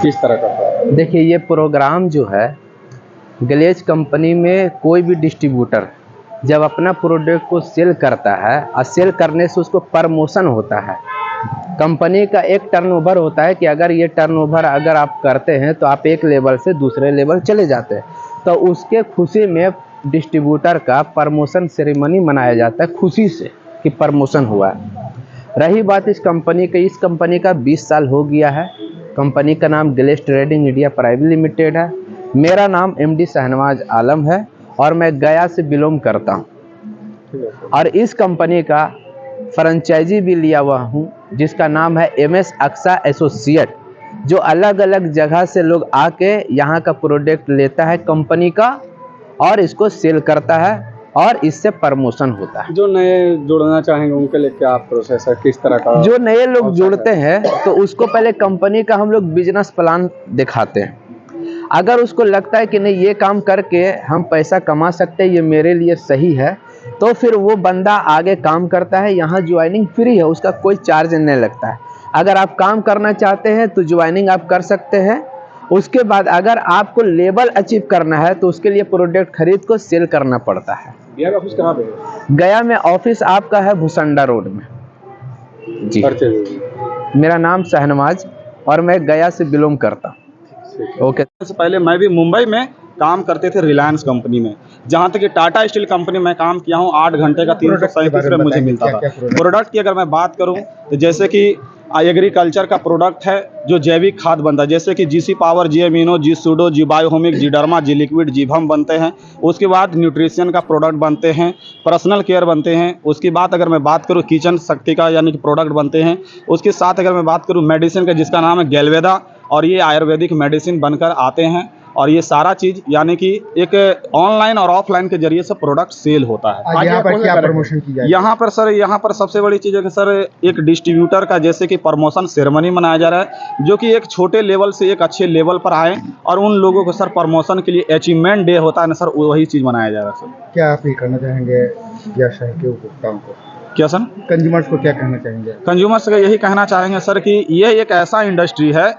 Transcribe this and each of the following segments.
किस तरह करता है? देखिए, ये प्रोग्राम जो है ग्लेज कंपनी में कोई भी डिस्ट्रीब्यूटर जब अपना प्रोडक्ट को सेल करता है और सेल करने से उसको प्रमोशन होता है। कंपनी का एक टर्नओवर होता है कि अगर ये टर्नओवर अगर आप करते हैं तो आप एक लेवल से दूसरे लेवल चले जाते हैं, तो उसके खुशी में डिस्ट्रीब्यूटर का प्रमोशन सेरेमनी मनाया जाता है, खुशी से कि प्रमोशन हुआ है। रही बात इस कंपनी का 20 साल हो गया है। कंपनी का नाम Glaze trading India private limited है। मेरा नाम एमडी शहनवाज आलम है और मैं गया से बिलोंग करता हूँ और इस कंपनी का फ्रेंचाइजी भी लिया हुआ हूँ जिसका नाम है MS अक्सा एसोसिएट, जो अलग अलग जगह से लोग आके यहाँ का प्रोडक्ट लेता है कंपनी का और इसको सेल करता है और इससे प्रमोशन होता है। जो नए जुड़ना चाहेंगे उनके लिए क्या प्रोसेस है, किस तरह का? जो नए लोग जुड़ते हैं तो उसको पहले कंपनी का हम लोग बिजनेस प्लान दिखाते हैं। अगर उसको लगता है कि नहीं ये काम करके हम पैसा कमा सकते हैं, ये मेरे लिए सही है, तो फिर वो बंदा आगे काम करता है। यहाँ ज्वाइनिंग फ्री है, उसका कोई चार्ज नहीं लगता है। अगर आप काम करना चाहते हैं तो ज्वाइनिंग आप कर सकते हैं। उसके बाद अगर आपको लेवल अचीव करना है तो उसके लिए प्रोडक्ट खरीद को सेल करना पड़ता है। गया में ऑफिस कहाँ पे है? गया में ऑफिस आपका है भूसंडा रोड में जी। मेरा नाम शहनवाज और मैं गया से बिलोंग करता हूँ। ओके। से पहले मैं भी मुंबई में काम करते थे रिलायंस कंपनी में, जहाँ तक कि टाटा स्टील कंपनी में काम किया हूँ। 8 घंटे का 337 रुपये मुझे मिलता था। प्रोडक्ट की अगर मैं बात करूँ तो जैसे कि एग्रीकल्चर का प्रोडक्ट है जो जैविक खाद बनता है, जैसे कि जीसी पावर, जी एमिनो, जी सूडो, जी बायोहोमिक, जी डर्मा, जी लिक्विड, जी भम बनते हैं। उसके बाद न्यूट्रिशन का प्रोडक्ट बनते हैं, पर्सनल केयर बनते हैं। उसके बाद अगर मैं बात करूँ किचन शक्ति का यानी कि प्रोडक्ट बनते हैं। उसके साथ अगर मैं बात करूँ मेडिसिन का जिसका नाम है गैलवेदा, और ये आयुर्वेदिक मेडिसिन बनकर आते हैं। और ये सारा चीज़ यानी कि एक ऑनलाइन और ऑफलाइन के जरिए से प्रोडक्ट सेल होता है। आज यहाँ पर क्या प्रमोशन की जाए? यहाँ पर सर, यहाँ पर सबसे बड़ी चीज़ है कि सर एक डिस्ट्रीब्यूटर का जैसे कि प्रमोशन सेरेमनी मनाया जा रहा है, जो कि एक छोटे लेवल से एक अच्छे लेवल पर आए और उन लोगों को सर प्रमोशन के लिए अचीवमेंट डे होता है ना सर, वही चीज़ मनाया जा रहा है सर। क्या अपील करना चाहेंगे व्यवसाय के उपभोक्ताओं को? क्या सर? कंज्यूमर्स को क्या कहना चाहेंगे? कंज्यूमर्स का यही कहना चाहेंगे सर कि यह एक ऐसा इंडस्ट्री है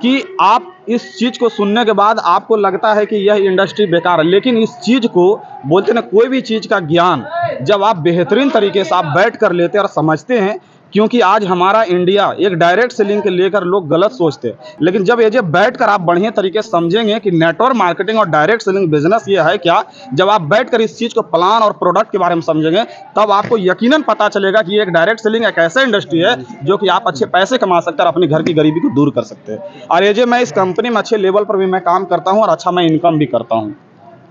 कि आप इस चीज़ को सुनने के बाद आपको लगता है कि यह इंडस्ट्री बेकार है, लेकिन इस चीज़ को बोलते हैं कोई भी चीज़ का ज्ञान जब आप बेहतरीन तरीके से आप बैठ कर लेते हैं और समझते हैं, क्योंकि आज हमारा इंडिया एक डायरेक्ट सेलिंग के लेकर लोग गलत सोचते हैं, लेकिन जब ये बैठ कर आप बढ़िया तरीके से समझेंगे कि नेटवर्क मार्केटिंग और डायरेक्ट सेलिंग बिजनेस ये है क्या, जब आप बैठ कर इस चीज़ को प्लान और प्रोडक्ट के बारे में समझेंगे तब आपको यकीनन पता चलेगा कि एक डायरेक्ट सेलिंग एक ऐसा इंडस्ट्री है जो कि आप अच्छे पैसे कमा सकते हैं और अपने घर की गरीबी को दूर कर सकते हैं। और ये मैं इस कंपनी में अच्छे लेवल पर भी मैं काम करता हूँ और अच्छा मैं इनकम भी करता हूँ।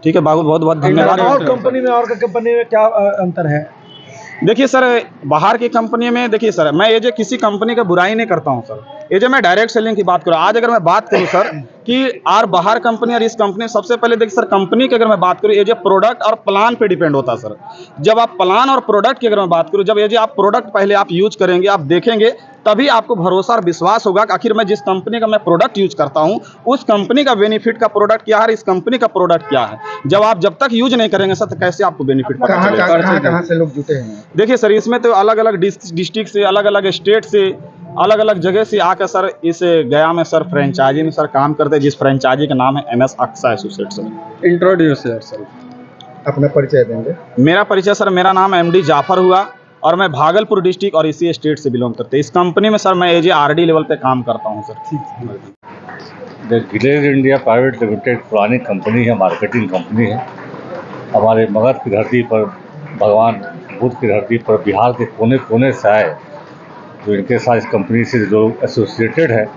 ठीक है, बहुत बहुत धन्यवाद। और कंपनी में और कंपनी में क्या अंतर है? देखिए सर, बाहर की कंपनी में देखिए सर, मैं ये किसी कंपनी का बुराई नहीं करता हूँ सर। ये मैं डायरेक्ट सेलिंग की बात करूँ, आज अगर मैं बात करूँ सर कि और बाहर कंपनी और इस कंपनी, सबसे पहले देखिए सर कंपनी की अगर मैं बात करूँ, ये प्रोडक्ट और प्लान पे डिपेंड होता है सर। जब आप प्लान और प्रोडक्ट की अगर मैं बात करूँ, जब ये आप प्रोडक्ट पहले आप यूज करेंगे, आप देखेंगे, तभी आपको भरोसा और विश्वास होगा कि आखिर मैं जिस कंपनी का मैं प्रोडक्ट यूज करता हूँ उस कंपनी का बेनिफिट का प्रोडक्ट क्या है, इस कंपनी का प्रोडक्ट क्या है। जब तक यूज नहीं करेंगे सर तो कैसे आपको बेनिफिट पता चलेगा? कहाँ से लोग जुटे हैं? देखिए सर, इसमें तो अलग अलग डिस्ट्रिक्ट से, अलग अलग स्टेट से, अलग अलग जगह से आकर सर इस गया में सर फ्रेंचाइजी में सर काम करते हैं, जिस फ्रेंचाइजी का नाम है MS Aqsa associate sir. Introduce sir, अपना परिचय देंगे? मेरा परिचय सर, मेरा नाम MD जाफर हुआ और मैं भागलपुर डिस्ट्रिक्ट और इसी स्टेट से बिलोंग करते हैं। इस कंपनी में सर मैं AJ RD लेवल पे काम करता हूँ sir. Glaze India private limited पुरानी कंपनी है, मार्केटिंग कंपनी है। हमारे मगध की धरती पर, भगवान बुद्ध की धरती पर बिहार के कोने कोने से आए, जो इनके साथ इस कंपनी से जो एसोसिएटेड है,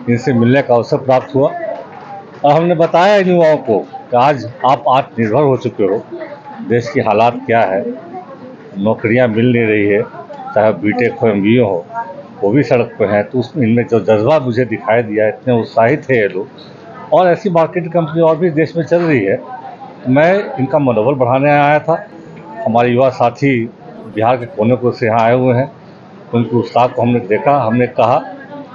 इनसे मिलने का अवसर प्राप्त हुआ और हमने बताया इन युवाओं को कि आज आप आत्मनिर्भर हो चुके हो, देश की हालात क्या है, नौकरियां मिल नहीं रही है, चाहे बीटेक हो MBA हो, वो भी सड़क पर हैं। तो उसमें इनमें जो जज्बा मुझे दिखाई दिया, इतने उत्साहित थे ये लोग। और ऐसी मार्केटिंग कंपनी और भी देश में चल रही है, मैं इनका मनोबल बढ़ाने आया था। हमारे युवा साथी बिहार के कोने कोने से यहाँ आए हुए हैं, उनके उत्साह को हमने देखा। हमने कहा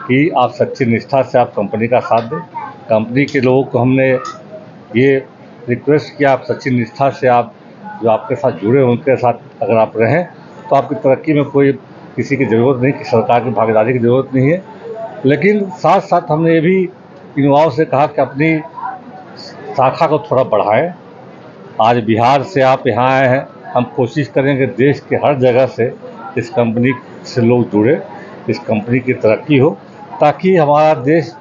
कि आप सच्ची निष्ठा से आप कंपनी का साथ दें। कंपनी के लोगों को हमने ये रिक्वेस्ट किया, आप सच्ची निष्ठा से आप जो आपके साथ जुड़े उनके साथ अगर आप रहें तो आपकी तरक्की में कोई किसी की ज़रूरत नहीं, कि सरकार की भागीदारी की ज़रूरत नहीं है। लेकिन साथ साथ हमने ये भी युवाओं से कहा कि अपनी शाखा को थोड़ा बढ़ाएं। आज बिहार से आप यहाँ आए हैं, हम कोशिश करेंगे देश के हर जगह से इस कंपनी से लोग जुड़े, इस कंपनी की तरक्की हो, ताकि हमारा देश